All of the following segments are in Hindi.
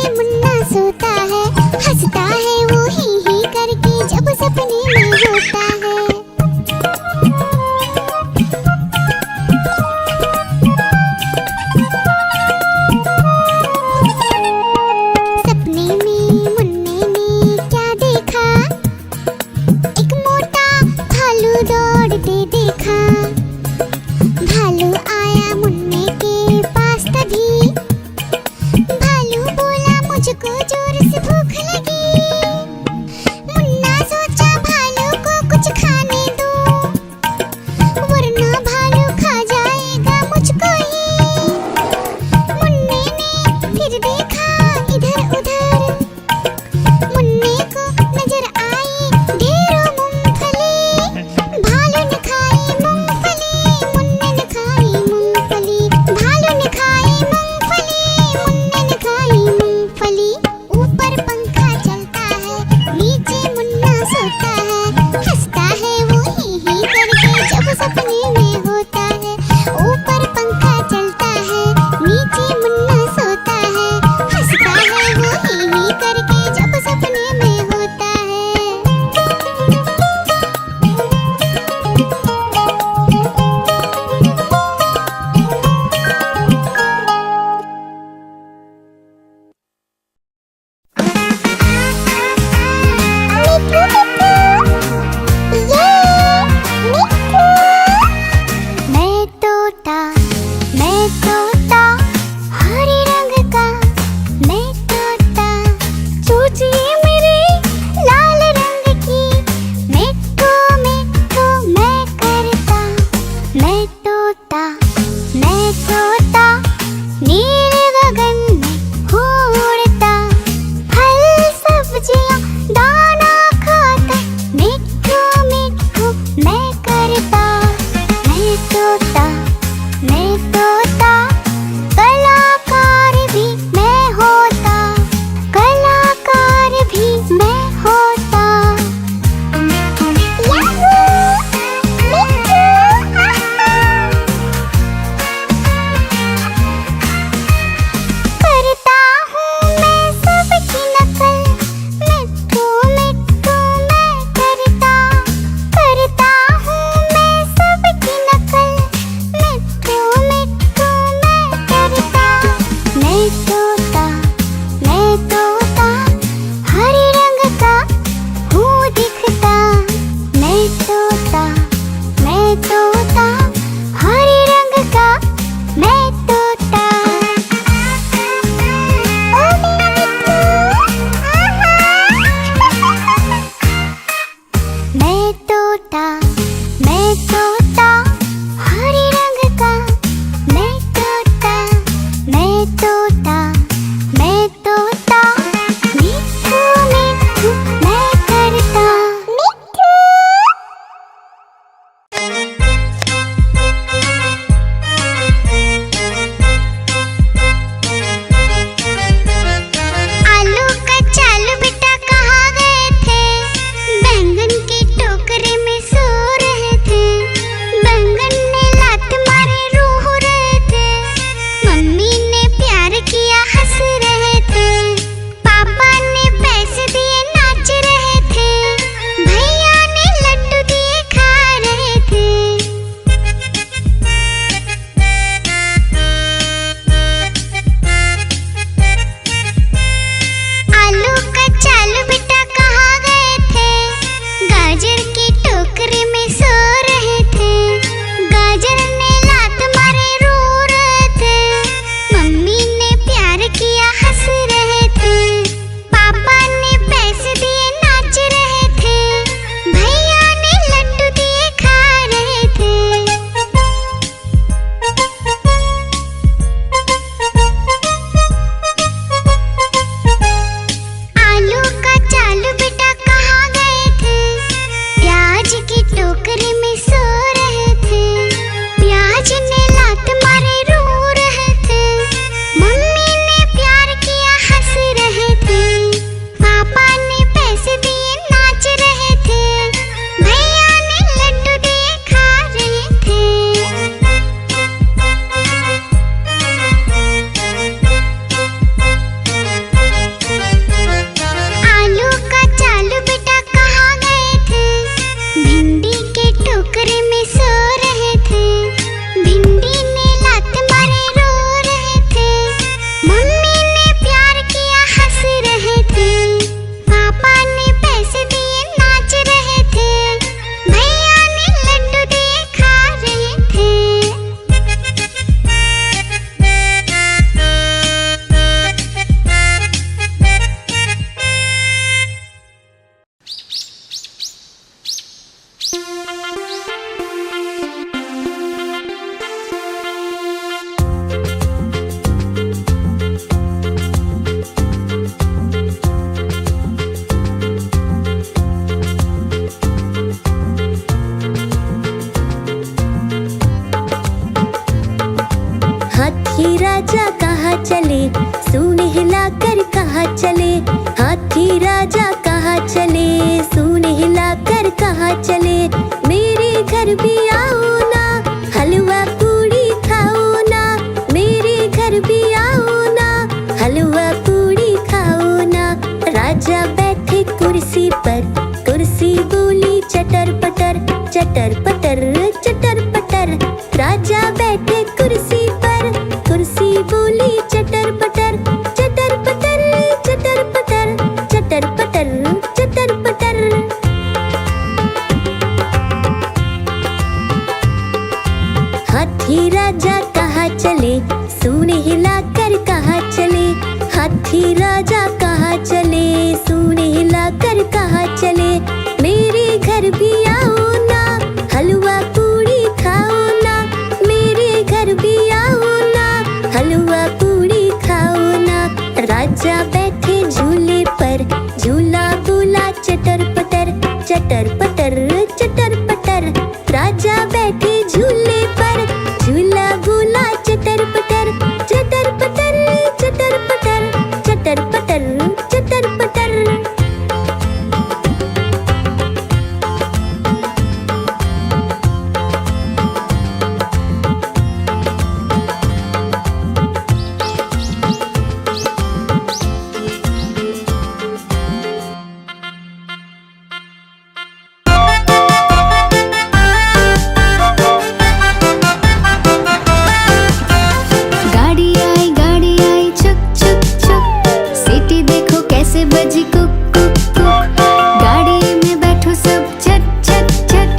में मुन्ना सोता है, हंसता है वो ही करके जब सपने में रोता है। सपने में मुन्ने ने क्या देखा, एक मोटा भालू दौड़ते देखा। भालू आया मुन्ने के पास तभी, भालू बोला मुझको जोर से भूख लगी। मुन्ना सोचा भालू को कुछ कहाँ चले, हाथी राजा कहाँ चले, सूंड हिलाकर कहाँ चले। मेरे घर भी आओ ना, हलवा पूड़ी खाओ ना, मेरे घर भी आओ ना, हलवा पूड़ी खाओ ना। राजा बैठे कुर्सी पर, कुर्सी बोली चटर पटर, चटर पटर चटर पटर। राजा बैठे कुर्सी पर, कुर्सी बोली चटर पटर, चटर पटर चटर पटर, चटर पटर चटर पटर। हाथी राजा कहाँ चले, सूंड हिलाकर कहाँ चले, हाथी राजा कहाँ चले, सूंड हिलाकर कहाँ चले। मेरे घर भी आओ ना, हलवा पूड़ी खाओ ना, मेरे घर भी आओ ना, हलवा पूड़ी खाओ ना। राजा बैठे झूले पर, झूला बोला चटर पटर, चटर पटर चटर पटर। राजा बैठे झूले पर, झूला बोला चटर पटर, चटर पटर चटर पटर, चटर पटर चटर पटर। गाड़ी आई छुक छुक छुक, सीटी देखो कैसे बजी कुक कुक कुक। गाड़ी में बैठो सब झट झट झट,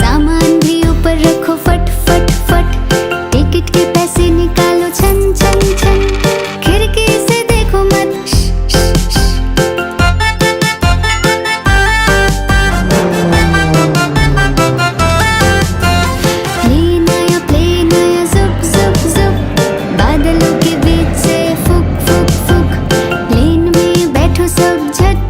सामान भी ऊपर रखो फट फट फट। टिकट के पैसे निकालो छन छन छन, खिड़की से देखो मत श श श। प्लेन आया जुप जुप जुप, बादलों के बीच से फुक फुक फुक। प्लेन में बैठो सब झट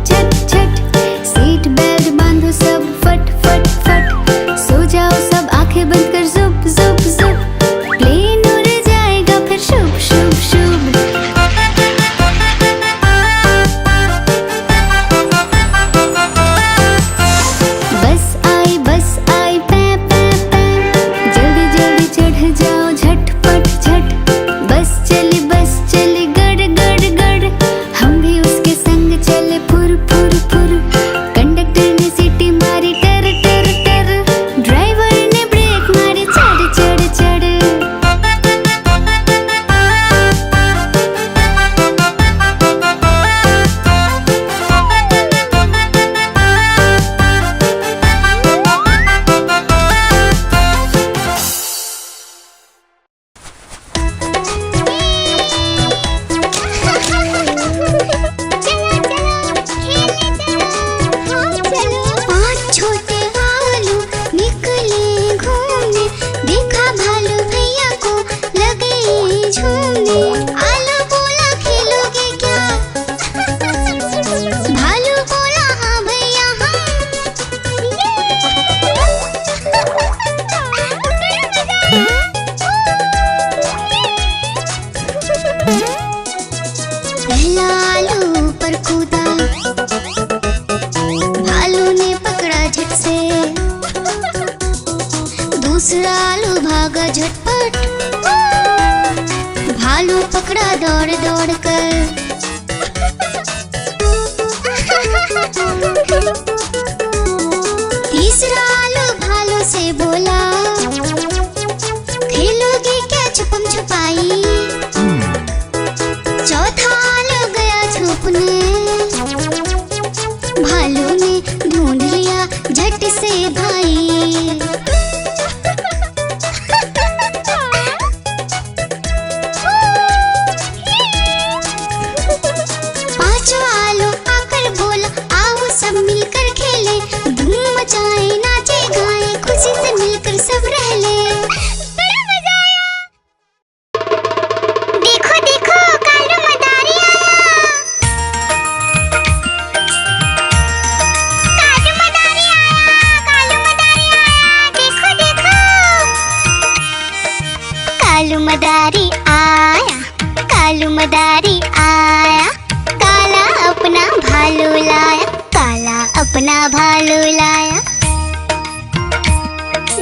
अपना भालू लाया।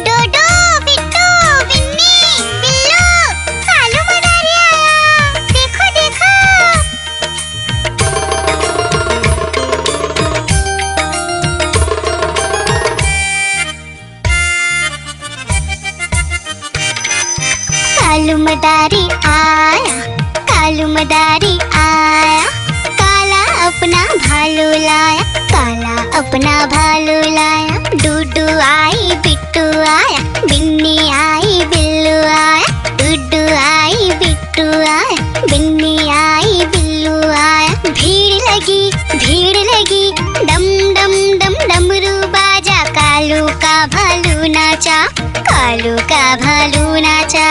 डोडो, बिट्टू, बिन्नी, बिल्लू, कालू मदारी आया। देखो देखो। कालू मदारी आया, कालू मदारी आया। काला अपना भालू लाया, काला अपना भालू लाया। डूडू आई, बिट्टू आया, बिन्नी आई, बिल्लू आया। डूडू आई, बिट्टू आया, बिन्नी आई, बिल्लू आया। भीड़ लगी, डम डम डम डमरू बाजा। कालू का भालू नाचा, कालू का भालू नाचा।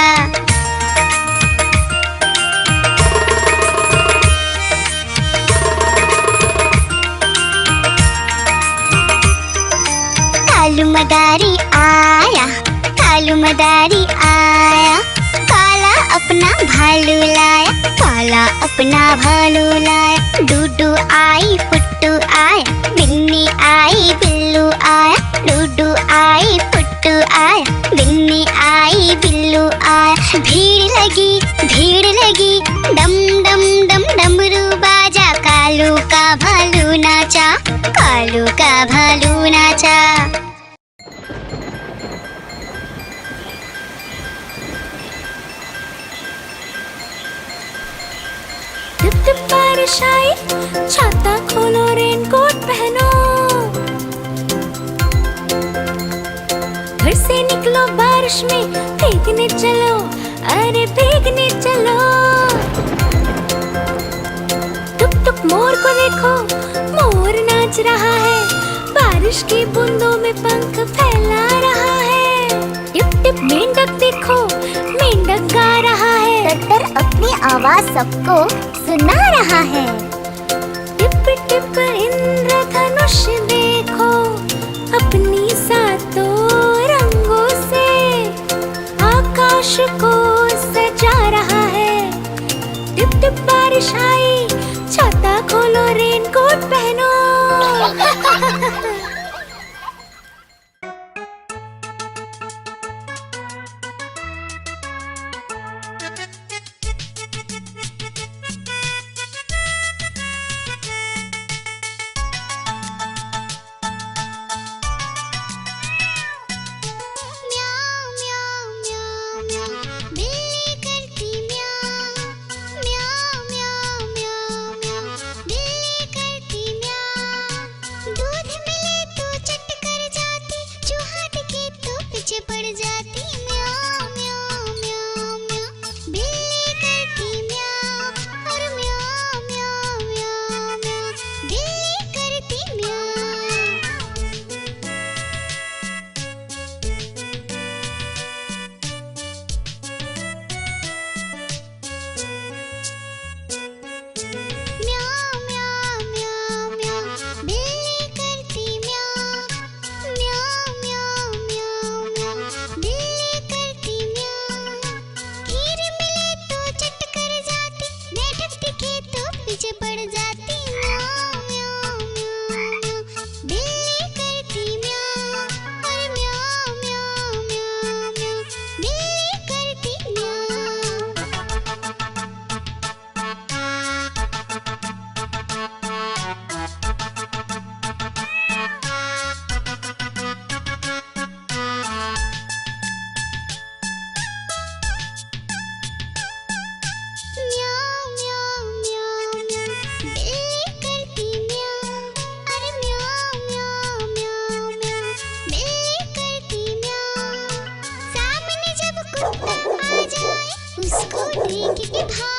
कालू मदारी आया, कालू मदारी आया। काला अपना भालू लाया, काला अपना भालू लाया। डूडू आई, पुट्टू आया, बिन्नी आई, बिल्लू आया। डूडू आई, पुट्टू आया, बिन्नी आई, बिल्लू आया। भीड़ लगी, डम डम डम डमरू बाजा। कालू का भालू नाचा, कालू का भालू नाचा। टिप टिप बारिश आई, छाता खोलो, रेनकोट पहनो। घर से निकलो बारिश में, भीगने चलो, अरे भीगने चलो। टुक टुक मोर को देखो, मोर नाच रहा है, बारिश की बूंदों में पंख फैला रहा है। टिप टिप मेंढक देखो, मेंढक गा रहा है, टट्टर अपनी आवाज सबको सुना रहा है। टिप टिप इंद्रधनुष देखो, अपनी सातों रंगों से आकाश को सजा रहा है। टिप टिप बारिश आई, छाता खोलो, रेनकोट पहनो। बिल्ली करती म्याऊं, म्याऊं म्याऊं म्याऊं म्याऊं। बिल्ली करती म्याऊं। दूध मिले तो चट कर जाती, चूहा दिखे तो पीछे पड़ जाती। म्याऊं म्याऊं म्याऊं म्याऊं। बिल्ली करती म्याऊं और म्याऊं म्याऊं म्याऊं म्याऊं। बिल्ली करती म्याऊं। म्याऊं म्याऊं म्याऊं म्याऊं। बिल्ली करती म्याऊं, म्याऊं म्याऊं म्याऊं म्याऊं। बिल्ली करती म्याऊं। खीर मिले तो चट कर जाती, मेढक दिखे तो पीछे पड़ जाती। म्याऊं म्याऊं म्याऊं म्याऊं। बिल्ली करती म्याऊं और म्याऊं म्याऊं म्याऊं म्याऊं। बिल्ली करती म्याऊं। म्याऊं म्याऊं म्याऊं म्याऊं। बिल्ली करती म्याऊं और म्याऊं म्याऊं म्याऊं म्याऊं। बिल्ली करती म्याऊं। सामने जब कोई आ जाए, उसको देख के भाग